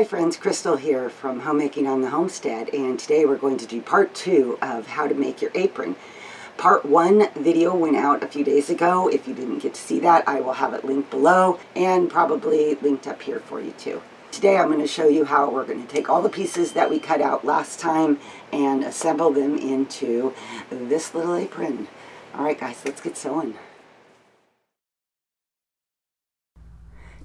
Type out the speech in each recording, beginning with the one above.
Hi friends, Crystal here from Homemaking on the Homestead, and today we're going to do part 2 of how to make your apron. Part 1 video went out a few days ago. If you didn't get to see that, I will have it linked below and probably linked up here for you too. Today I'm going to show you how we're going to take all the pieces that we cut out last time and assemble them into this little apron. Alright guys, let's get sewing.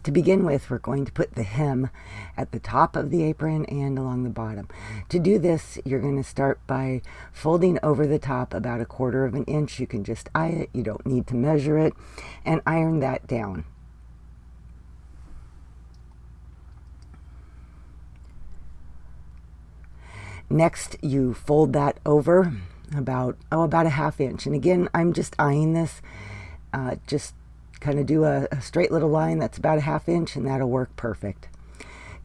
To begin with, we're going to put the hem at the top of the apron and along the bottom. To do this, you're going to start by folding over the top about 1/4 of an inch. You can just eye it, you don't need to measure it, and iron that down. Next, you fold that over about 1/2 inch. And again, I'm just eyeing this, just kind of do a straight little line that's about 1/2 inch, and that'll work perfect.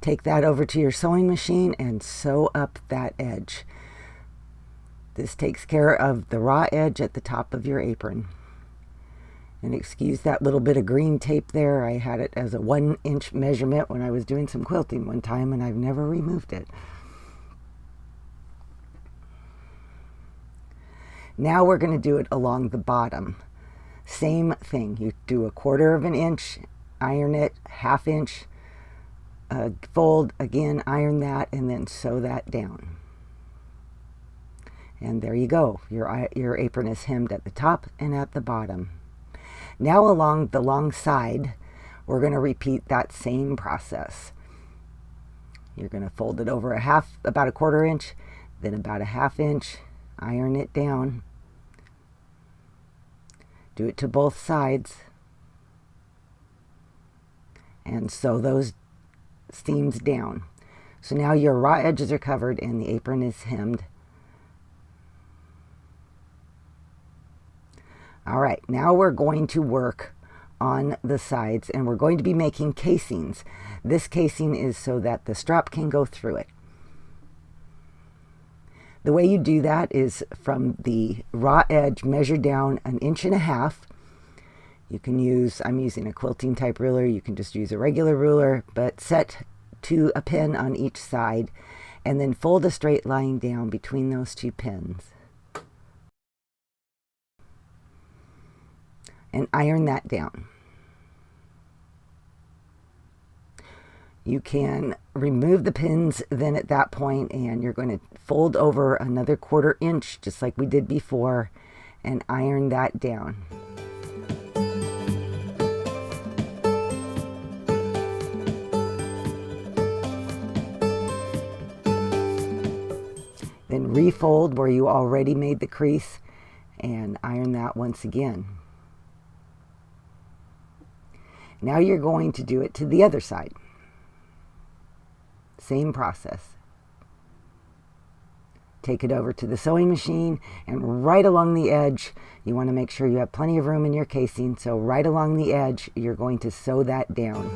Take that over to your sewing machine and sew up that edge. This takes care of the raw edge at the top of your apron. And excuse that little bit of green tape there. I had it as a 1-inch measurement when I was doing some quilting one time, and I've never removed it. Now we're going to do it along the bottom. Same thing, you do 1/4 of an inch, iron it, 1/2 inch, fold again, iron that, and then sew that down. And there you go, your apron is hemmed at the top and at the bottom. Now along the long side, we're going to repeat that same process. You're going to fold it over about 1/4 inch, then about 1/2 inch, iron it down. Do it to both sides and sew those seams down. So now your raw edges are covered and the apron is hemmed. Alright, now we're going to work on the sides, and we're going to be making casings. This casing is so that the strap can go through it. The way you do that is from the raw edge, measure down 1.5 inches. You can use, I'm using a quilting type ruler, you can just use a regular ruler, but set to a pin on each side, and then fold a straight line down between those 2 pins. And iron that down. You can remove the pins then at that point, and you're going to fold over another 1/4 inch just like we did before and iron that down. Then refold where you already made the crease and iron that once again. Now you're going to do it to the other side. Same process. Take it over to the sewing machine, and right along the edge, you want to make sure you have plenty of room in your casing, so right along the edge, you're going to sew that down.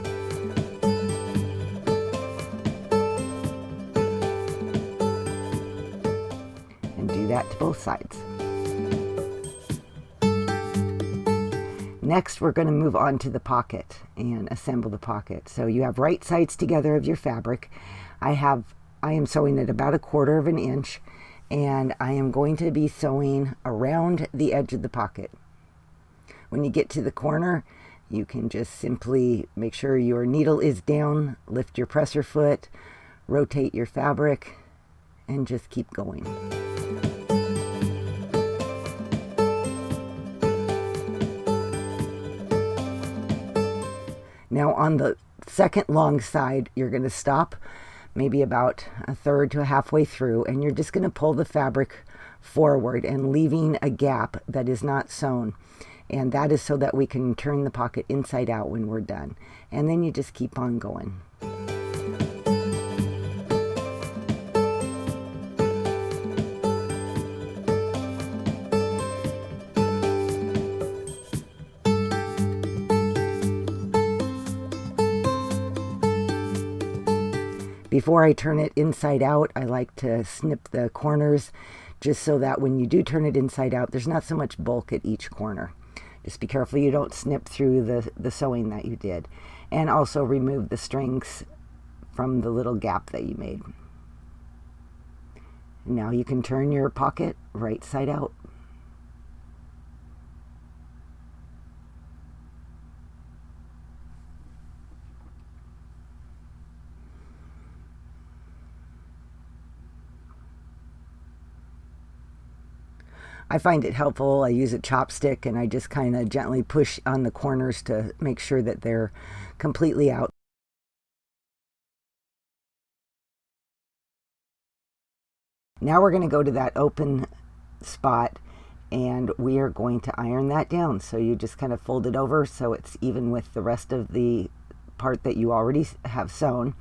And do that to both sides. Next, we're going to move on to the pocket and assemble the pocket. So you have right sides together of your fabric. I am sewing at about 1/4 of an inch, and I am going to be sewing around the edge of the pocket. When you get to the corner, you can just simply make sure your needle is down, lift your presser foot, rotate your fabric, and just keep going. Now on the second long side, you're going to stop maybe about 1/3 to halfway through, and you're just going to pull the fabric forward and leaving a gap that is not sewn. And that is so that we can turn the pocket inside out when we're done. And then you just keep on going. Before I turn it inside out, I like to snip the corners just so that when you do turn it inside out, there's not so much bulk at each corner. Just be careful you don't snip through the sewing that you did. And also remove the strings from the little gap that you made. Now you can turn your pocket right side out. I find it helpful. I use a chopstick and I just kind of gently push on the corners to make sure that they're completely out. Now we're going to go to that open spot and we are going to iron that down. So you just kind of fold it over so it's even with the rest of the part that you already have sewn,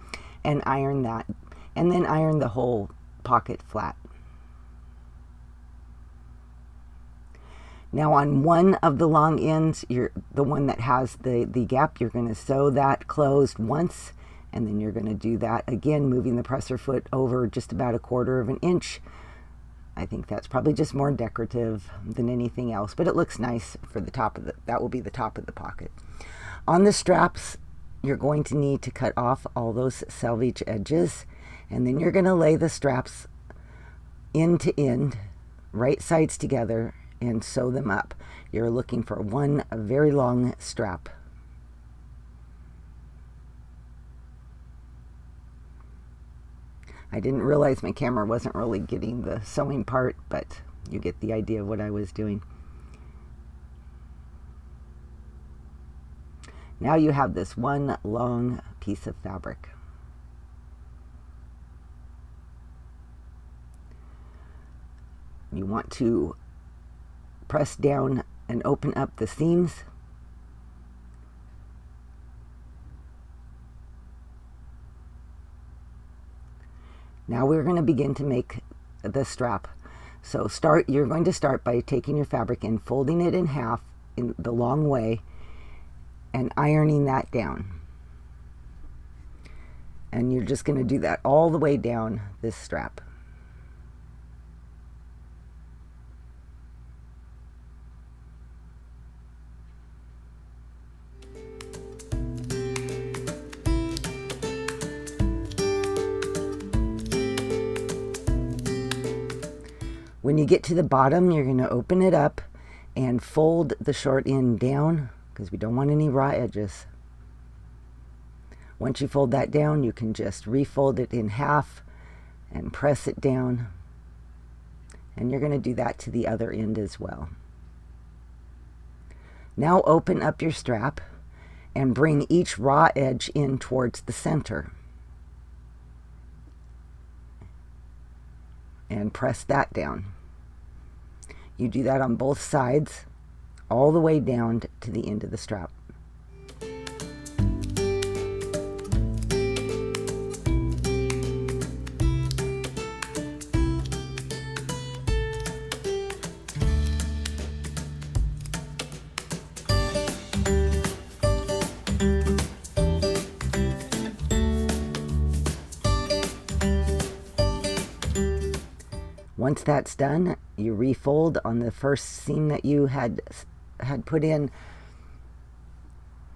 and iron that, and then iron the whole pocket flat. Now on one of the long ends, the one that has the gap, you're going to sew that closed once, and then you're going to do that again, moving the presser foot over just about 1/4 of an inch. I think that's probably just more decorative than anything else, but it looks nice for the top of that will be the top of the pocket. On the straps, you're going to need to cut off all those selvage edges, and then you're going to lay the straps end to end, right sides together, and sew them up. You're looking for one very long strap. I didn't realize my camera wasn't really getting the sewing part, but you get the idea of what I was doing. Now you have this one long piece of fabric. You want to press down and open up the seams. Now we're going to begin to make the strap. So you're going to start by taking your fabric and folding it in half in the long way and ironing that down. And you're just going to do that all the way down this strap. When you get to the bottom, you're going to open it up and fold the short end down because we don't want any raw edges. Once you fold that down, you can just refold it in half and press it down. And you're going to do that to the other end as well. Now open up your strap and bring each raw edge in towards the center. And press that down. You do that on both sides, all the way down to the end of the strap. Once that's done, you refold on the first seam that you had put in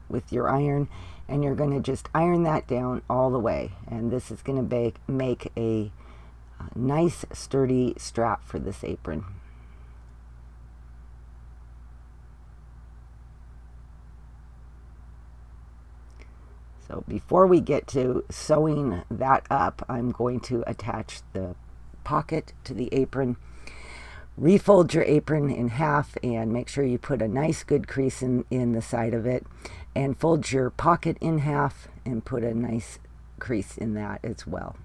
with your iron, and you're going to just iron that down all the way. And this is going to make a nice sturdy strap for this apron. So before we get to sewing that up, I'm going to attach the pocket to the apron. Refold your apron in half and make sure you put a nice good crease in the side of it, and fold your pocket in half and put a nice crease in that as well.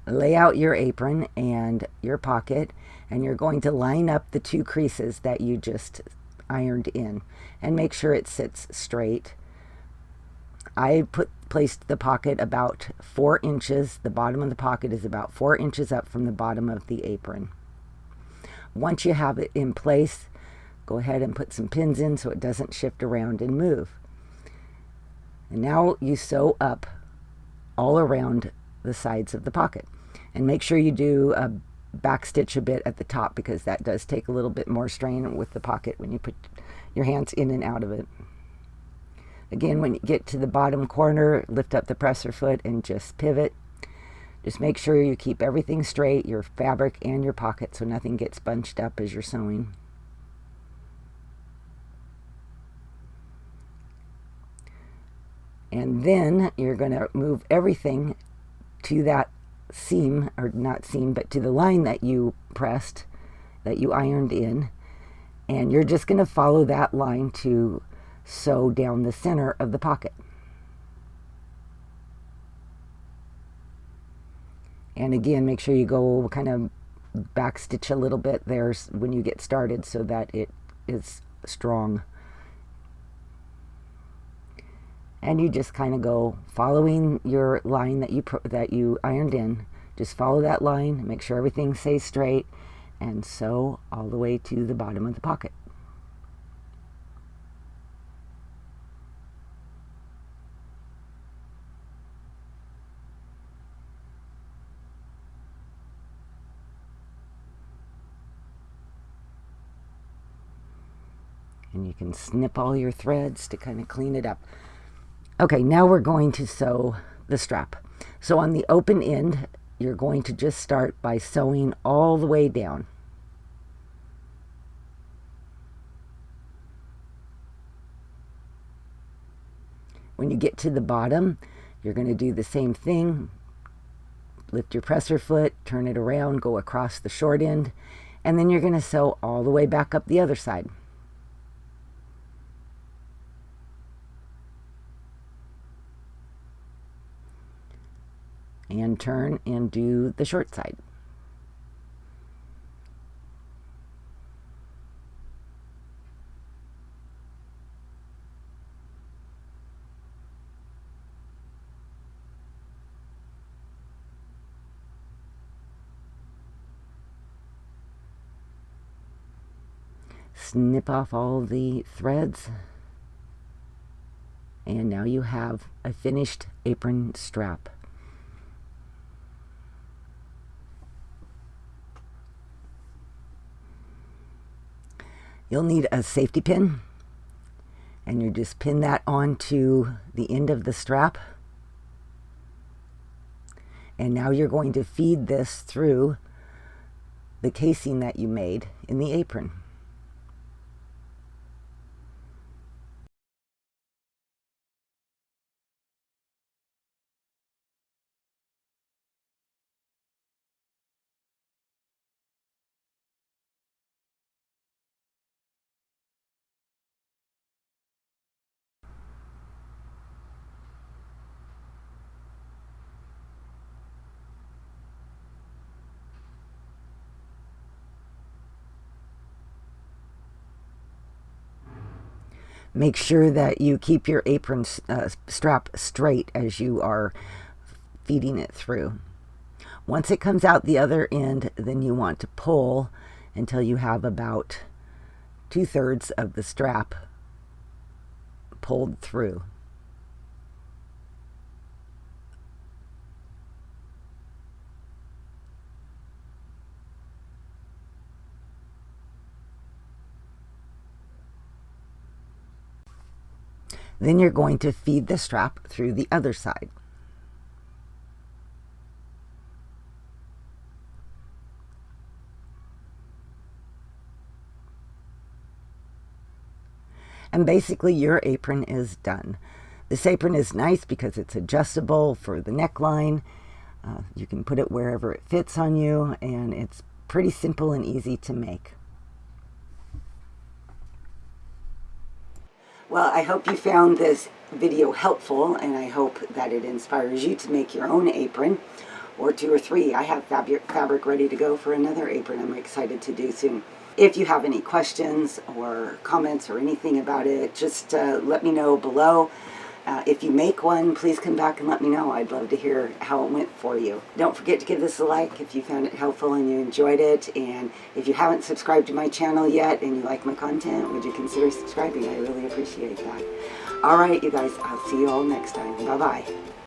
Lay out your apron and your pocket, and you're going to line up the two creases that you just ironed in and make sure it sits straight. I placed the pocket about 4 inches. The bottom of the pocket is about 4 inches up from the bottom of the apron. Once you have it in place, go ahead and put some pins in so it doesn't shift around and move. And now you sew up all around the sides of the pocket. And make sure you do a back stitch a bit at the top, because that does take a little bit more strain with the pocket when you put your hands in and out of it. Again, when you get to the bottom corner, lift up the presser foot and just pivot. Just make sure you keep everything straight, your fabric and your pocket, so nothing gets bunched up as you're sewing. And then you're going to move everything to that seam, or not seam, but to the line that you pressed, that you ironed in. And you're just going to follow that line to sew down the center of the pocket. And again, make sure you go kind of back stitch a little bit there when you get started so that it is strong. And you just kind of go following your line that you ironed in. Just follow that line, make sure everything stays straight, and sew all the way to the bottom of the pocket. And you can snip all your threads to kind of clean it up. Okay, now we're going to sew the strap. So on the open end, you're going to just start by sewing all the way down. When you get to the bottom, you're going to do the same thing. Lift your presser foot, turn it around, go across the short end, and then you're going to sew all the way back up the other side. And turn and do the short side. Snip off all the threads, and now you have a finished apron strap. You'll need a safety pin, and you just pin that onto the end of the strap. And now you're going to feed this through the casing that you made in the apron. Make sure that you keep your apron strap straight as you are feeding it through. Once it comes out the other end, then you want to pull until you have about 2/3 of the strap pulled through. Then you're going to feed the strap through the other side. And basically your apron is done. This apron is nice because it's adjustable for the neckline. You can put it wherever it fits on you, and it's pretty simple and easy to make. Well, I hope you found this video helpful, and I hope that it inspires you to make your own apron, or 2 or 3. I have fabric ready to go for another apron I'm excited to do soon. If you have any questions or comments or anything about it, just let me know below. If you make one, please come back and let me know. I'd love to hear how it went for you. Don't forget to give this a like if you found it helpful and you enjoyed it. And if you haven't subscribed to my channel yet and you like my content, would you consider subscribing? I really appreciate that. All right, you guys, I'll see you all next time. Bye-bye.